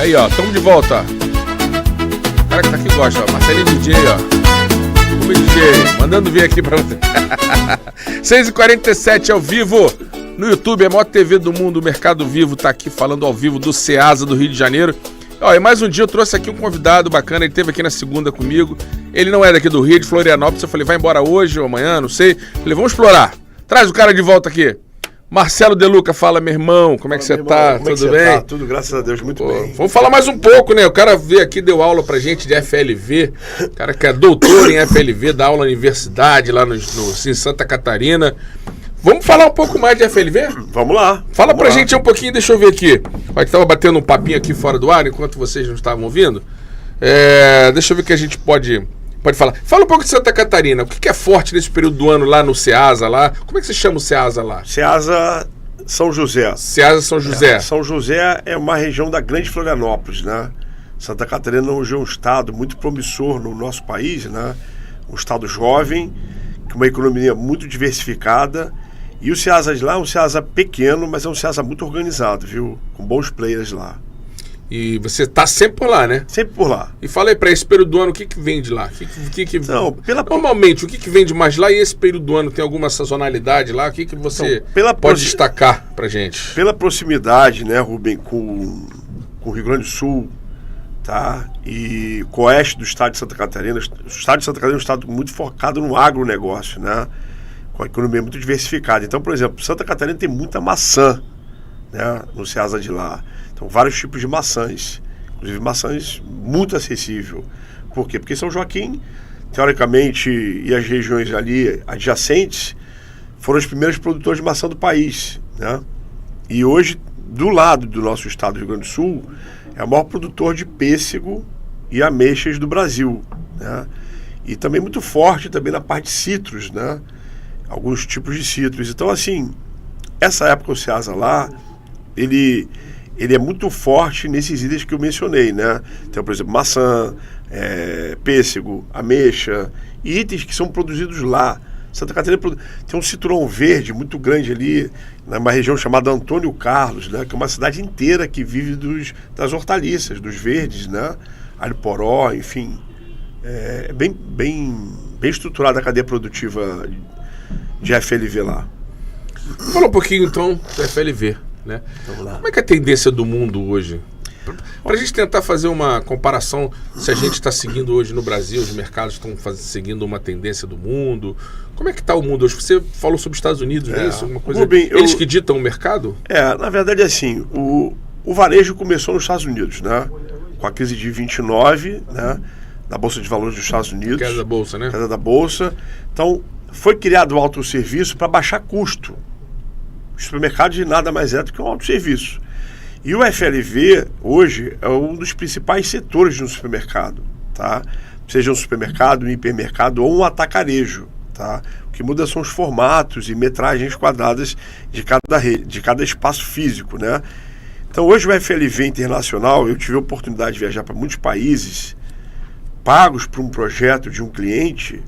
Aí, ó, tamo de volta. O cara que tá aqui gosta, ó. Marcelinho DJ, ó. O DJ, mandando vir aqui pra você. 6h47 ao vivo. No YouTube, é a maior TV do mundo, o Mercado Vivo tá aqui falando ao vivo do Ceasa do Rio de Janeiro. Ó, e mais um dia eu trouxe aqui um convidado bacana, ele esteve aqui na segunda comigo. Ele não é daqui do Rio, de Florianópolis. Eu falei, vai embora hoje ou amanhã, não sei. Eu falei, vamos explorar. Traz o cara de volta aqui. Marcelo De Luca, fala, meu irmão, como é que você tá? Tudo bem? Tá? Tudo, graças a Deus, muito bem. Vamos falar mais um pouco, né? O cara veio aqui, deu aula pra gente de FLV. O cara que é doutor em FLV, dá aula na universidade lá em Santa Catarina. Vamos falar um pouco mais de FLV? Vamos lá. Fala pra gente um pouquinho, deixa eu ver aqui. Olha que tava batendo um papinho aqui fora do ar, enquanto vocês não estavam ouvindo. Deixa eu ver o que a gente pode falar. Fala um pouco de Santa Catarina. O que é forte nesse período do ano lá no Ceasa lá? Como é que você chama o Ceasa lá? Ceasa São José. Ceasa São José. São José é uma região da Grande Florianópolis, né? Santa Catarina hoje é um estado muito promissor no nosso país, né? Um estado jovem, com uma economia muito diversificada. E o Ceasa de lá é um Ceasa pequeno, mas é um Ceasa muito organizado, viu? Com bons players lá. E você tá sempre por lá, né? Sempre por lá. E fala aí, para esse período do ano, o que vende lá? Não, Normalmente, o que vende mais lá, e esse período do ano tem alguma sazonalidade lá? O que você pode destacar pra gente? Pela proximidade, né, Rubem, com o Rio Grande do Sul, tá? E com o oeste do estado de Santa Catarina. O estado de Santa Catarina é um estado muito focado no agronegócio, né? Com a economia muito diversificada. Então, por exemplo, Santa Catarina tem muita maçã, né, no Ceasa de lá. Então, vários tipos de maçãs, inclusive maçãs muito acessível. Por quê? Porque São Joaquim, teoricamente, e as regiões ali adjacentes, foram os primeiros produtores de maçã do país, né? E hoje, do lado do nosso estado do Rio Grande do Sul, é o maior produtor de pêssego e ameixas do Brasil, né? E também muito forte também na parte de citros, né? Alguns tipos de citros. Então, assim, essa época o Ceasa lá, ele é muito forte nesses itens que eu mencionei, né? Então, por exemplo, maçã, pêssego, ameixa, e itens que são produzidos lá. Santa Catarina tem um citrão verde muito grande ali, numa região chamada Antônio Carlos, né? Que é uma cidade inteira que vive das hortaliças, dos verdes, né? Alho poró, enfim. É bem estruturada a cadeia produtiva de FLV lá. Fala um pouquinho então do FLV, né? Vamos lá. Como é que é a tendência do mundo hoje? Para a gente tentar fazer uma comparação, se a gente está seguindo hoje no Brasil, os mercados estão seguindo uma tendência do mundo. Como é que está o mundo hoje? Você falou sobre os Estados Unidos, não é isso? Alguma coisa? Rubem, eles que ditam o mercado? Na verdade é assim, o varejo começou nos Estados Unidos, né? Com a crise de 29, né? Da Bolsa de Valores dos Estados Unidos. Queda da Bolsa, né? Queda da Bolsa. Então, foi criado o autosserviço para baixar custo. O supermercado de nada mais é do que um autosserviço. E o FLV, hoje, é um dos principais setores de um supermercado, tá? Seja um supermercado, um hipermercado ou um atacarejo, tá? O que muda são os formatos e metragens quadradas de cada espaço físico, né? Então, hoje o FLV internacional, eu tive a oportunidade de viajar para muitos países, pagos por um projeto de um cliente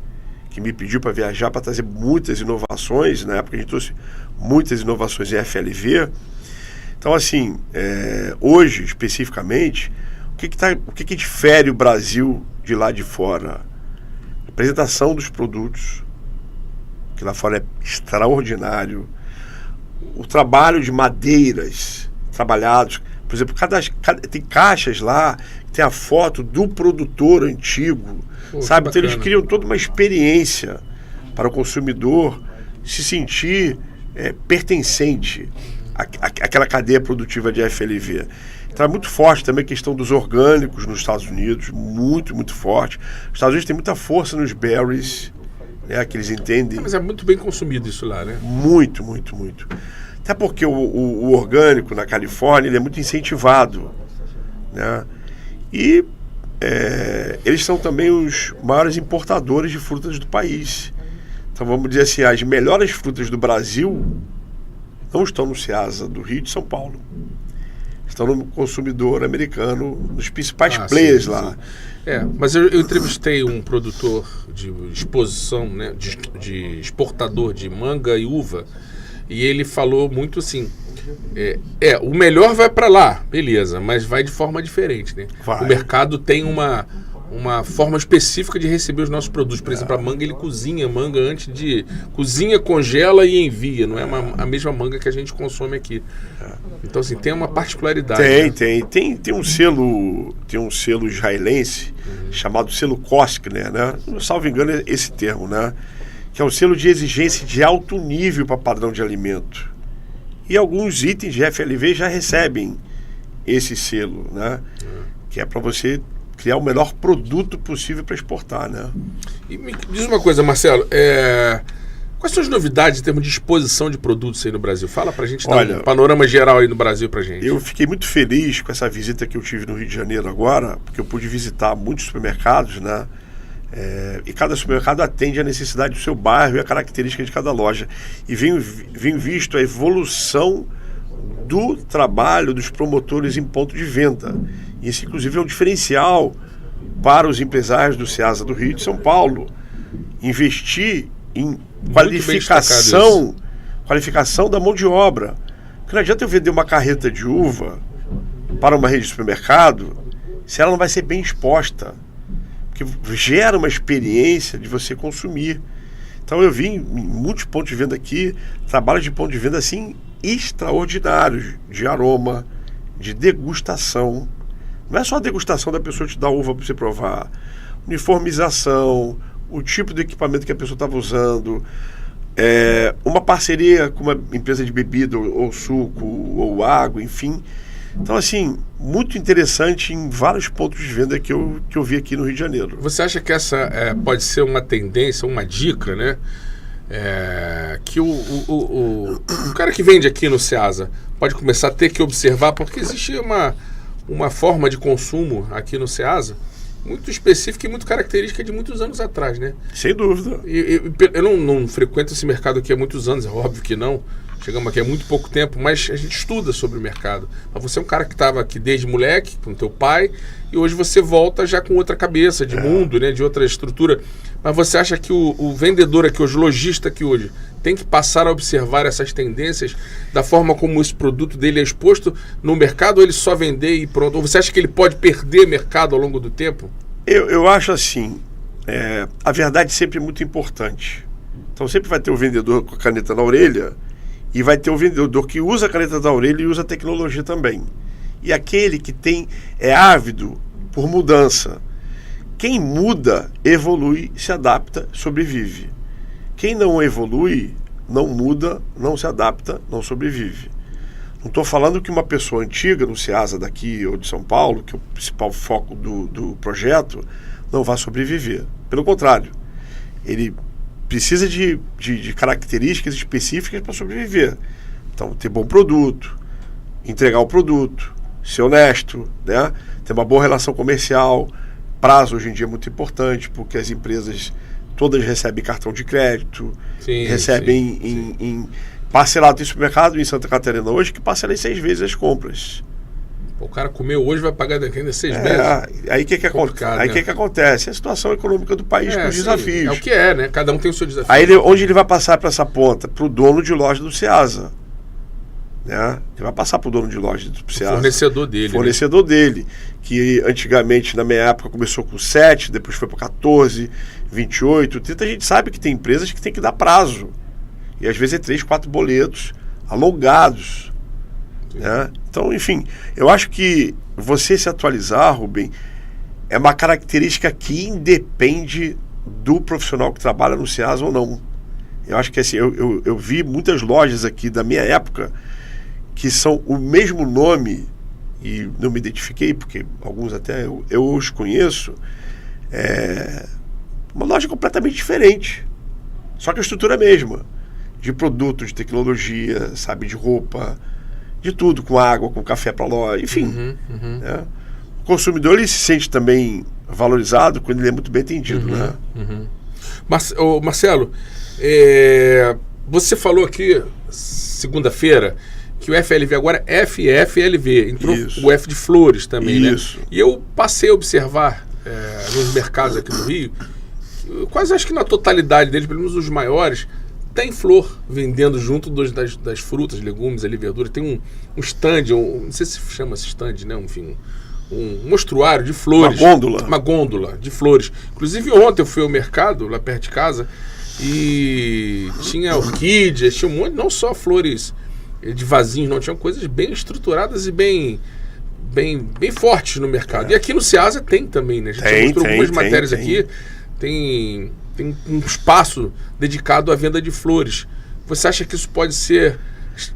que me pediu para viajar, para trazer muitas inovações. Na época a gente trouxe muitas inovações em FLV. Então, assim, hoje, especificamente, o que difere o Brasil de lá de fora? A apresentação dos produtos, que lá fora é extraordinário. O trabalho de madeiras trabalhados. Por exemplo, tem caixas lá que tem a foto do produtor antigo, sabe? Então, eles criam toda uma experiência para o consumidor se sentir pertencente àquela cadeia produtiva de FLV. Então é muito forte também a questão dos orgânicos nos Estados Unidos, muito, muito forte. Os Estados Unidos têm muita força nos berries, né, que eles entendem. Mas é muito bem consumido isso lá, né? Muito, muito, muito. Até porque o orgânico na Califórnia ele é muito incentivado, né? E eles são também os maiores importadores de frutas do país. Então vamos dizer assim, as melhores frutas do Brasil não estão no Ceasa do Rio e de São Paulo. Estão no consumidor americano, nos principais players lá. Mas eu entrevistei um produtor de exposição, né, de exportador de manga e uva, e ele falou muito assim, o melhor vai para lá, beleza, mas vai de forma diferente, né? Vai. O mercado tem uma forma específica de receber os nossos produtos. Por exemplo, a manga, ele cozinha manga antes de... Cozinha, congela e envia. Não é a mesma manga que a gente consome aqui. Então, assim, tem uma particularidade. Tem um selo israelense chamado selo Koskner, né? Não salvo engano é esse termo, né? Que é um selo de exigência de alto nível para padrão de alimento. E alguns itens de FLV já recebem esse selo, né? Que é para você criar o melhor produto possível para exportar, né? E me diz uma coisa, Marcelo, quais são as novidades em termos de exposição de produtos aí no Brasil? Fala pra gente, dar um panorama geral aí no Brasil pra gente. Eu fiquei muito feliz com essa visita que eu tive no Rio de Janeiro agora, porque eu pude visitar muitos supermercados, né? E cada supermercado atende a necessidade do seu bairro e a característica de cada loja. E venho visto a evolução do trabalho dos promotores em ponto de venda. Isso, inclusive, é um diferencial para os empresários do Ceasa do Rio e de São Paulo. Investir em qualificação da mão de obra. Porque não adianta eu vender uma carreta de uva para uma rede de supermercado se ela não vai ser bem exposta. Porque gera uma experiência de você consumir. Então eu vi em muitos pontos de venda aqui, trabalhos de ponto de venda assim extraordinários, de aroma, de degustação. Não é só a degustação da pessoa te dar uva para você provar. Uniformização, o tipo de equipamento que a pessoa estava usando, uma parceria com uma empresa de bebida, ou suco, ou água, enfim. Então, assim, muito interessante em vários pontos de venda que eu vi aqui no Rio de Janeiro. Você acha que essa pode ser uma tendência, uma dica, né? Que o cara que vende aqui no Ceasa pode começar a ter que observar, porque existe uma forma de consumo aqui no Ceasa muito específica e muito característica de muitos anos atrás, né? Sem dúvida. Eu não frequento esse mercado aqui há muitos anos, é óbvio que não. Chegamos aqui há muito pouco tempo, mas a gente estuda sobre o mercado. Mas você é um cara que estava aqui desde moleque, com teu pai, e hoje você volta já com outra cabeça de mundo, né, de outra estrutura. Mas você acha que o vendedor aqui hoje, o lojista aqui hoje, tem que passar a observar essas tendências da forma como esse produto dele é exposto no mercado, ou ele só vender e pronto? Ou você acha que ele pode perder mercado ao longo do tempo? Eu acho assim, a verdade sempre é muito importante. Então sempre vai ter o vendedor com a caneta na orelha, e vai ter o vendedor que usa a caneta da orelha e usa a tecnologia também. E aquele que é ávido por mudança. Quem muda, evolui, se adapta, sobrevive. Quem não evolui, não muda, não se adapta, não sobrevive. Não estou falando que uma pessoa antiga no Ceasa daqui ou de São Paulo, que é o principal foco do projeto, não vai sobreviver. Pelo contrário, ele precisa de características específicas para sobreviver. Então, ter bom produto, entregar o produto, ser honesto, né? Ter uma boa relação comercial. Prazo hoje em dia é muito importante, porque as empresas todas recebem cartão de crédito, recebem em parcelado. Tem supermercado em Santa Catarina hoje que parcela em 6 vezes as compras. O cara comeu hoje, vai pagar daqui ainda 6 meses. Aí o que acontece? A situação econômica do país com os desafios. É o que é, né? Cada um tem o seu desafio. Aí onde ele vai passar para essa ponta? Para o dono de loja do Ceasa. Né? Ele vai passar para o dono de loja do Ceasa. Fornecedor dele. Fornecedor dele. Que antigamente, na minha época, começou com 7, depois foi para 14, 28, 30. A gente sabe que tem empresas que tem que dar prazo. E às vezes é 3, 4 boletos alongados. Né? Então, enfim, eu acho que você se atualizar, Rubem, é uma característica que independe do profissional que trabalha no Ceasa ou não. Eu acho que assim, eu vi muitas lojas aqui da minha época que são o mesmo nome, e não me identifiquei, porque alguns até eu os conheço, uma loja completamente diferente, só que a estrutura é a mesma, de produtos, de tecnologia, sabe, de roupa, de tudo, com água, com café para loja, enfim. Né? O consumidor, ele se sente também valorizado quando ele é muito bem atendido. Né? Marcelo, você falou aqui, segunda-feira, que o FLV agora é FFLV, entrou o F de Flores também, né? E eu passei a observar nos mercados aqui do Rio, quase acho que na totalidade deles, pelo menos os maiores, tem flor vendendo junto das frutas, legumes, ali, verduras. Tem um stand, não sei se chama esse stand, né? Enfim, um mostruário de flores. Uma gôndola de flores. Inclusive ontem eu fui ao mercado, lá perto de casa, e tinha orquídeas, tinha um monte, não só flores de vasinhos, não, tinha coisas bem estruturadas e bem fortes no mercado. E aqui no Ceasa tem também, né? A gente mostrou algumas matérias aqui. Tem um espaço dedicado à venda de flores. Você acha que isso pode ser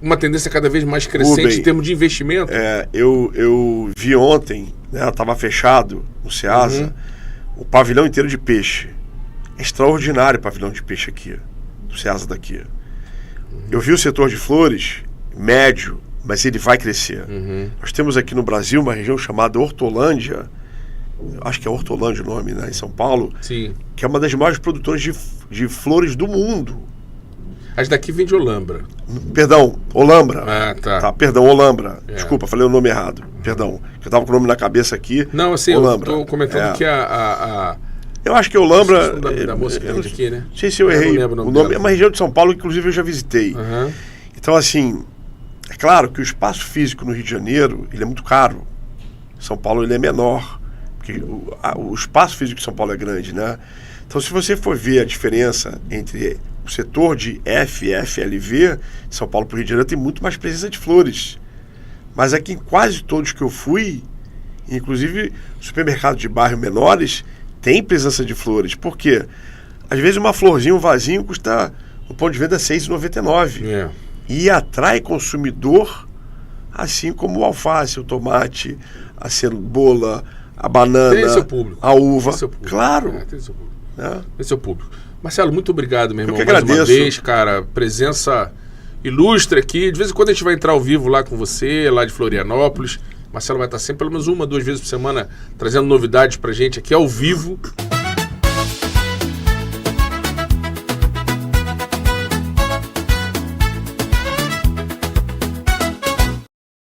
uma tendência cada vez mais crescente em termos de investimento? Eu vi ontem, né, estava fechado no Ceasa, o pavilhão inteiro de peixe. É extraordinário o pavilhão de peixe aqui, do Ceasa daqui. Eu vi o setor de flores médio, mas ele vai crescer. Nós temos aqui no Brasil uma região chamada Hortolândia, acho que é Hortolândia o nome, né, em São Paulo, sim, que é uma das maiores produtoras de flores do mundo. As daqui vem de Olambra. Perdão, Olambra. Ah, tá. Perdão, Olambra. Desculpa, falei o nome errado. Perdão. Eu tava com o nome na cabeça aqui. Não, assim, Olambra. Eu tô comentando que eu acho que Olambra... O nome da moça que vem aqui, né? Não sei se eu errei. Não lembro o nome é uma região de São Paulo que, inclusive, eu já visitei. Então, assim, é claro que o espaço físico no Rio de Janeiro, ele é muito caro. São Paulo, ele é menor. Porque o espaço físico de São Paulo é grande, né? Então, se você for ver a diferença entre o setor de FLV de São Paulo para o Rio de Janeiro, tem muito mais presença de flores. Mas aqui em quase todos que eu fui, inclusive supermercados de bairro menores, tem presença de flores. Por quê? Às vezes uma florzinha, um vasinho, custa no ponto de venda R$ 6,99. E atrai consumidor, assim como o alface, o tomate, a cebola, a banana, tem seu público, a uva. Tem seu público. Claro. Tem seu público. Tem seu público. Marcelo, muito obrigado, meu irmão. Eu que agradeço. Mais uma vez, cara, presença ilustre aqui. De vez em quando a gente vai entrar ao vivo lá com você, lá de Florianópolis. Marcelo vai estar sempre, pelo menos 1, 2 vezes por semana, trazendo novidades pra gente aqui ao vivo.